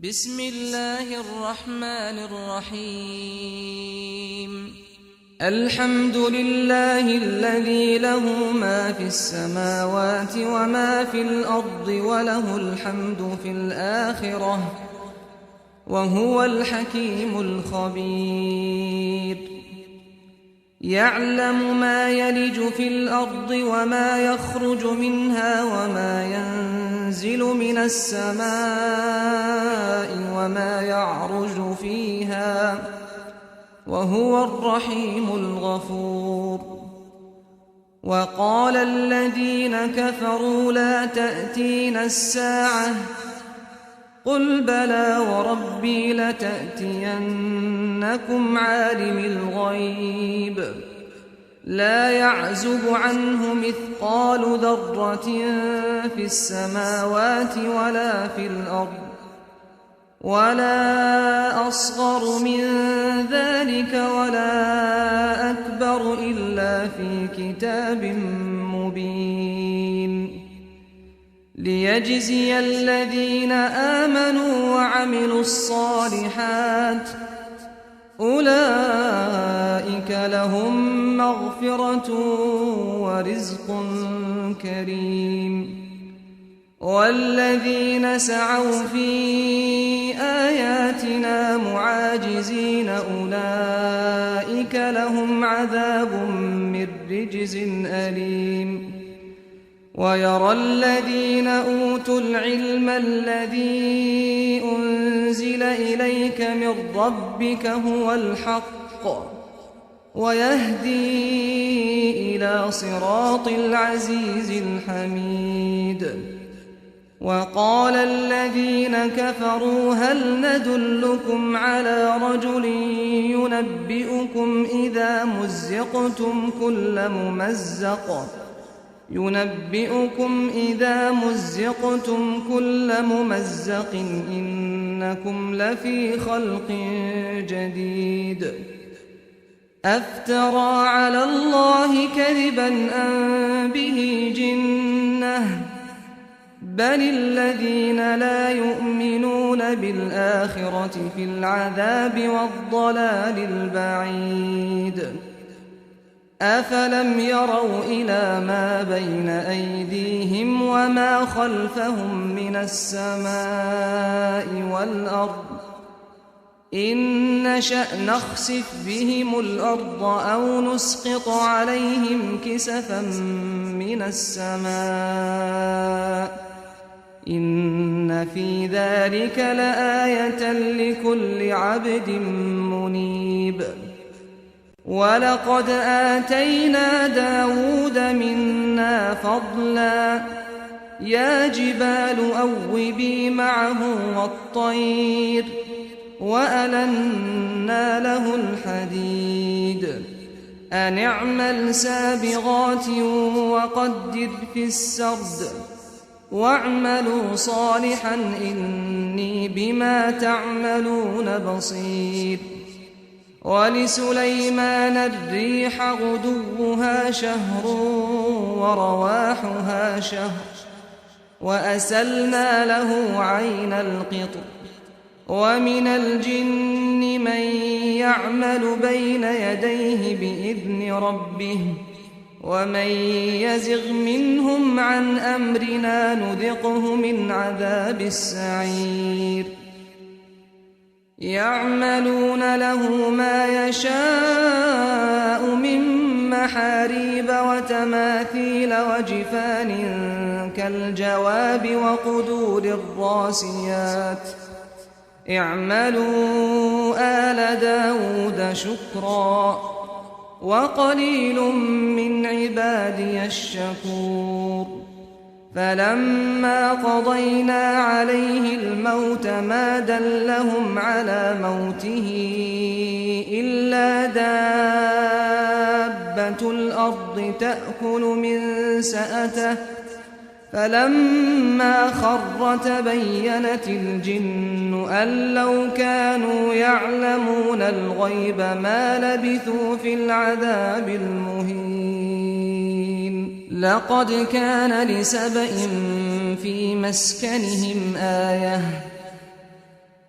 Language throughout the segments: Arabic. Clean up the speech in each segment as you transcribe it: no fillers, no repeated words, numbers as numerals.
بسم الله الرحمن الرحيم الحمد لله الذي له ما في السماوات وما في الأرض وله الحمد في الآخرة وهو الحكيم الخبير يعلم ما يلج في الأرض وما يخرج منها وما ينزل من السماء وما يعرج فيها وهو الرحيم الغفور وقال الذين كفروا لا تأتينا الساعة قل بلى وربي لتأتينكم عالم الغيب لا يعزب عنه مثقال ذرة في السماوات ولا في الأرض ولا أصغر من ذلك ولا أكبر إلا في كتاب مبين ليجزي الذين آمنوا وعملوا الصالحات أولئك لهم مغفرة ورزق كريم والذين سعوا في آياتنا معاجزين أولئك لهم عذاب من رجز أليم ويرى الذين أوتوا العلم الذي أنزل إليك من ربك هو الحق ويهدي إلى صراط العزيز الحميد وقال الذين كفروا هل ندلكم على رجل ينبئكم إذا مزقتم كل ممزق إنكم لفي خلق جديد أفترى على الله كذبا أم به جنة بل الذين لا يؤمنون بالآخرة في العذاب والضلال البعيد أفلم يروا إلى ما بين أيديهم وما خلفهم من السماء والأرض إن نشأ نخسف بهم الأرض أو نسقط عليهم كسفا من السماء إن في ذلك لآية لكل عبد منيب ولقد آتينا داود منا فضلا يا جبال أوبي معه والطير وألنا له الحديد أن اعمل سابغات وقدر في السرد واعملوا صالحا إني بما تعملون بصير ولسليمان الريح غدوها شهر ورواحها شهر وأسلنا له عين القطر ومن الجن من يعمل بين يديه بإذن ربه ومن يزغ منهم عن أمرنا نذقه من عذاب السعير يعملون له ما يشاء من محاريب وتماثيل وجفان كالجواب وقدور الراسيات اعملوا آل داود شكرا وقليل من عبادي الشكور فلما قضينا عليه الموت ما دلهم على موته إلا دابة الأرض تأكل من سأته فلما خر تبينت الجن أن لو كانوا يعلمون الغيب ما لبثوا في العذاب المهين لقد كان لسبإ في مسكنهم آية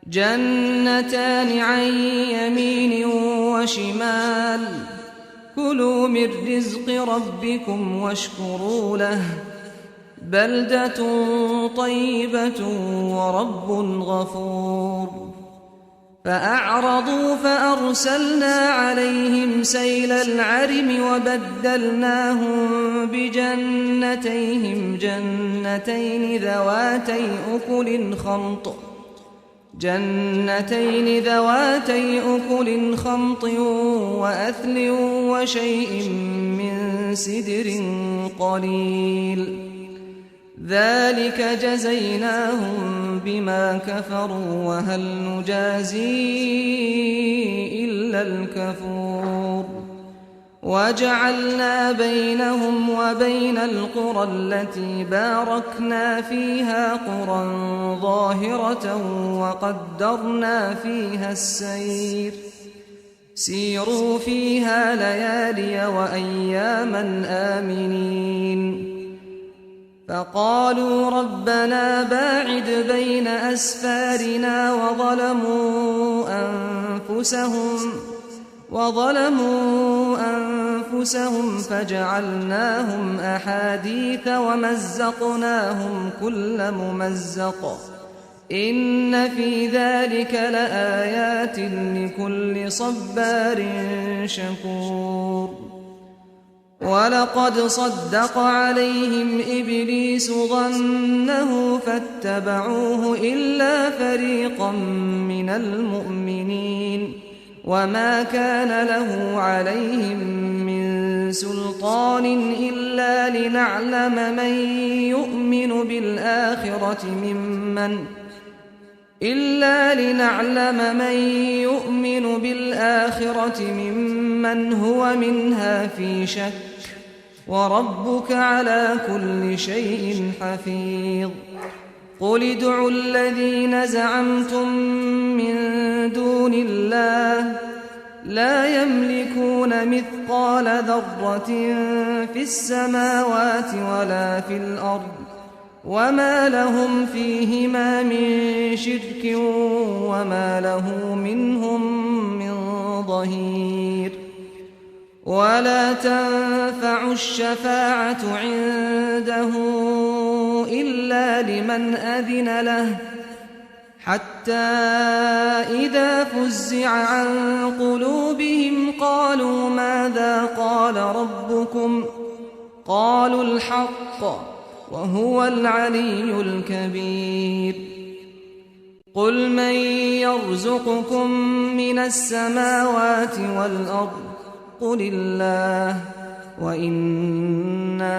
جنتان عن يمين وشمال كلوا من رزق ربكم واشكروا له بلدة طيبة ورب غفور فأعرضوا فأرسلنا عليهم سيل العرم وبدلناهم بجنتين ذواتي أكل خمط وأثل وشيء من سدر قليل ذلك جزيناهم بما كفروا وهل نجازي إلا الكفور وجعلنا بينهم وبين القرى التي باركنا فيها قرى ظاهرة وقدرنا فيها السير سيروا فيها ليالي وأياما آمنين فقالوا ربنا باعد بين أسفارنا وظلموا أنفسهم فجعلناهم أحاديث ومزقناهم كل ممزق إن في ذلك لآيات لكل صبار شكور ولقد صدق عليهم إبليس ظنه فاتبعوه إلا فريقا من المؤمنين وما كان له عليهم من سلطان إلا لنعلم من يؤمن بالآخرة ممن هو منها في شك وربك على كل شيء حفيظ قل ادعوا الذين زعمتم من دون الله لا يملكون مثقال ذرة في السماوات ولا في الأرض وما لهم فيهما من شرك وما له منهم من ظهير ولا تنفع الشفاعة عنده إلا لمن أذن له حتى إذا فزع عن قلوبهم قالوا ماذا قال ربكم قالوا الحق وهو العلي الكبير قل من يرزقكم من السماوات والأرض قل الله وإنا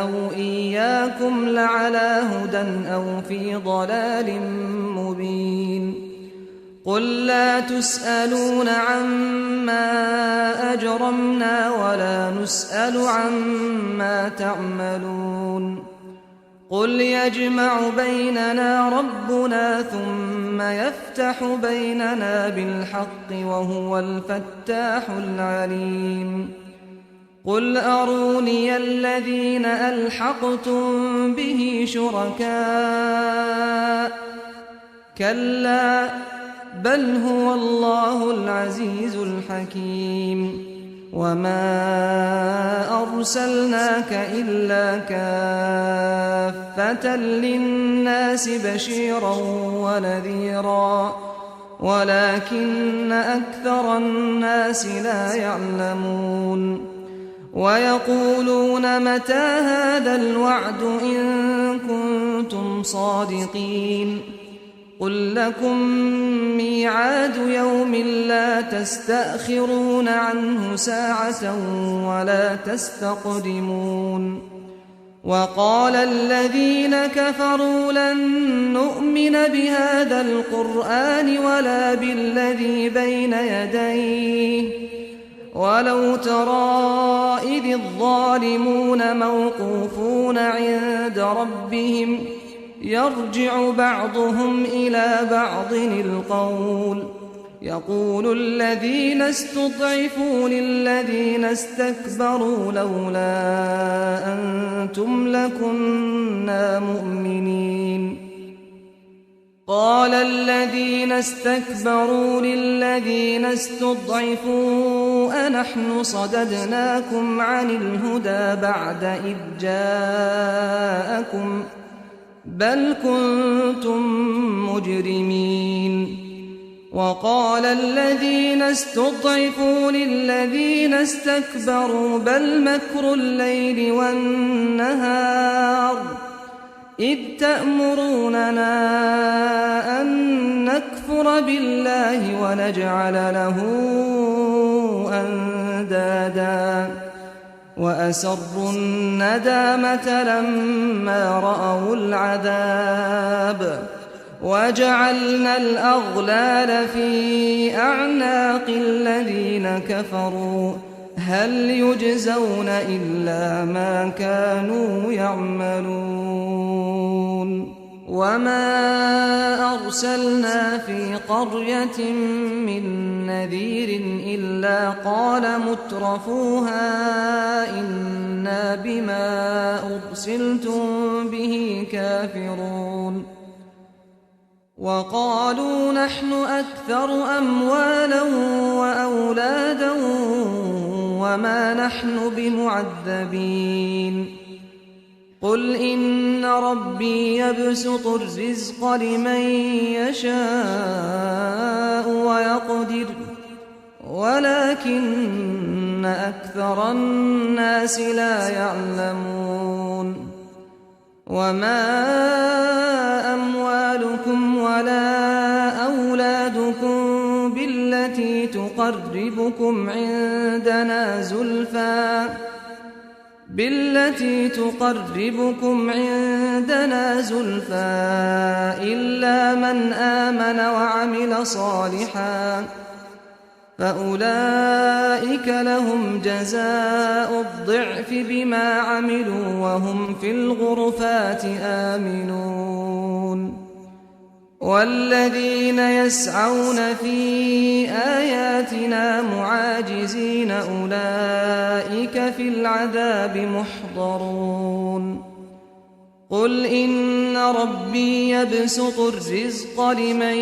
أو إياكم لعلى هدى أو في ضلال مبين قل لا تسألون عما أجرمنا ولا نسأل عما تعملون قل يجمع بيننا ربنا ثم يفتح بيننا بالحق وهو الفتاح العليم قل أروني الذين ألحقتم به شركاء كلا بل هو الله العزيز الحكيم وما أرسلناك إلا كافة للناس بشيرا ونذيرا ولكن أكثر الناس لا يعلمون ويقولون متى هذا الوعد إن كنتم صادقين قل لكم ميعاد يوم لا تستأخرون عنه ساعة ولا تستقدمون وقال الذين كفروا لن نؤمن بهذا القرآن ولا بالذي بين يديه ولو ترى إذ الظالمون موقوفون عند ربهم يرجع بعضهم إلى بعض القول يقول الذين استضعفوا للذين استكبروا لولا أنتم لكنا مؤمنين قال الذين استكبروا للذين استضعفوا أنحن صددناكم عن الهدى بعد إذ جاءكم بل كنتم مجرمين وقال الذين استضعفوا للذين استكبروا بل مكر الليل والنهار إذ تأمروننا أن نكفر بالله ونجعل له أندادا وأسروا الندامة لما رأوا العذاب وجعلنا الأغلال في أعناق الذين كفروا هل يجزون إلا ما كانوا يعملون وما أرسلنا في قرية من نذير إلا قال مترفوها إنا بما أرسلتم به كافرون وقالوا نحن أكثر أموالا وأولادا وما نحن بمعذبين قل إن ربي يبسط الرزق لمن يشاء ويقدر ولكن أكثر الناس لا يعلمون وما أموالكم ولا أولادكم بالتي تقربكم عندنا زلفى إلا من آمن وعمل صالحا فأولئك لهم جزاء الضعف بما عملوا وهم في الغرفات آمنون والذين يسعون في آياتنا معاجزين أولئك في العذاب محضرون قل إن ربي يبسط الرزق لمن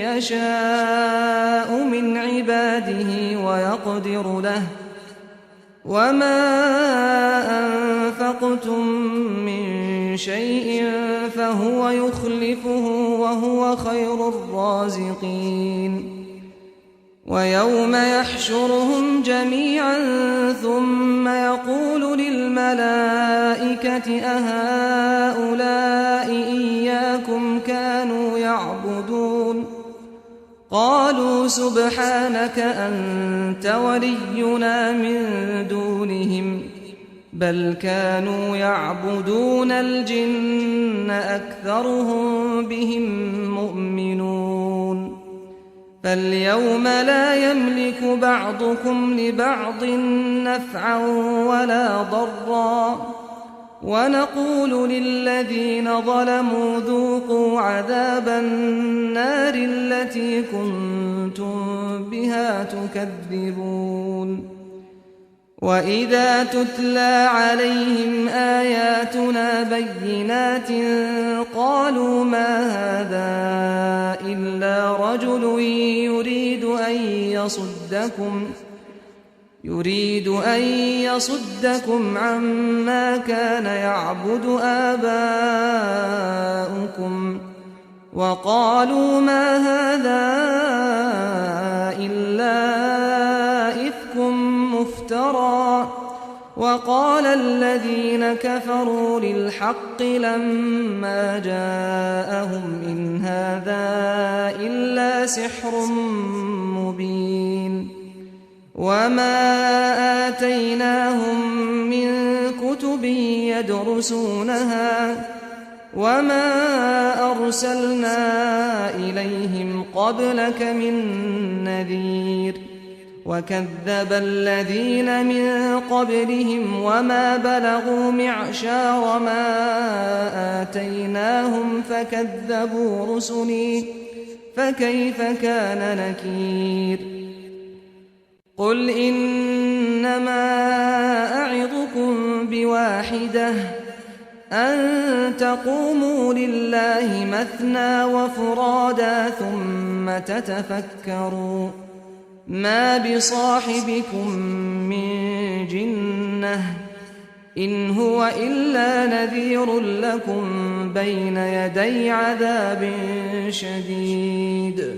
يشاء من عباده ويقدر له وما أنفقتم من شيء فهو يخلفه وهو خير الرازقين ويوم يحشرهم جميعا ثم يقول للملائكة أهؤلاء إياكم كانوا يعبدون قالوا سبحانك أنت ولينا من دونهم بل كانوا يعبدون الجن أكثرهم بهم مؤمنون فاليوم لا يملك بعضكم لبعض نفعا ولا ضرا ونقول للذين ظلموا ذوقوا عذاب النار التي كنتم بها تكذبون وإذا تتلى عليهم آياتنا بينات قالوا ما هذا إلا رجل يريد أن يصدكم عما كان يعبد آباؤكم وقالوا ما هذا إلا إفك مفترى وقال الذين كفروا للحق لما جاءهم إن هذا إلا سحر مبين وما آتيناهم من كتب يدرسونها وما أرسلنا إليهم قبلك من نذير وكذب الذين من قبلهم وما بلغوا معشار ما آتيناهم فكذبوا رسلي فكيف كان نكير قل إنما أعظكم بواحدة أن تقوموا لله مثنى وفرادا ثم تتفكروا ما بصاحبكم من جنة إن هو إلا نذير لكم بين يدي عذاب شديد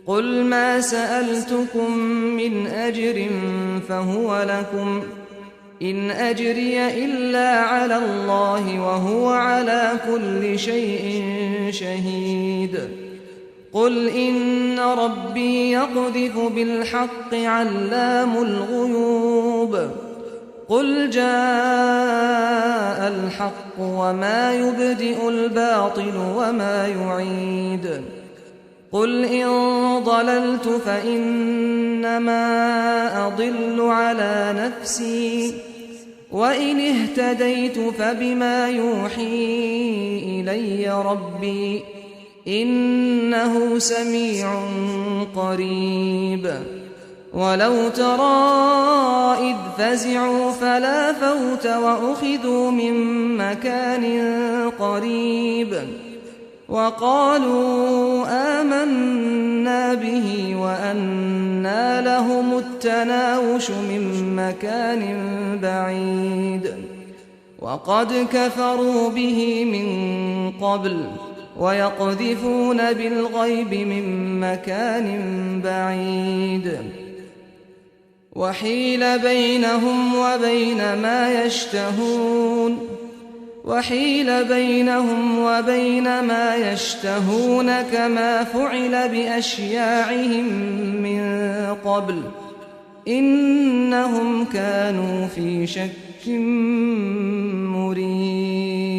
قل ما سألتكم من أجر فهو لكم إن أجري إلا على الله وهو على كل شيء شهيد قل إن ربي يقذف بالحق علام الغيوب قل جاء الحق وما يبدئ الباطل وما يعيد قل إن ضللت فإنما أضل على نفسي وإن اهتديت فبما يوحي إلي ربي إنه سميع قريب ولو ترى إذ فزعوا فلا فوت وأخذوا من مكان قريب وقالوا آمنا به وأنى لهم التناوش من مكان بعيد وقد كفروا به من قبل ويقذفون بالغيب من مكان بعيد وحيل بينهم وبين ما يشتهون كما فعل بأشياعهم من قبل إنهم كانوا في شك مريب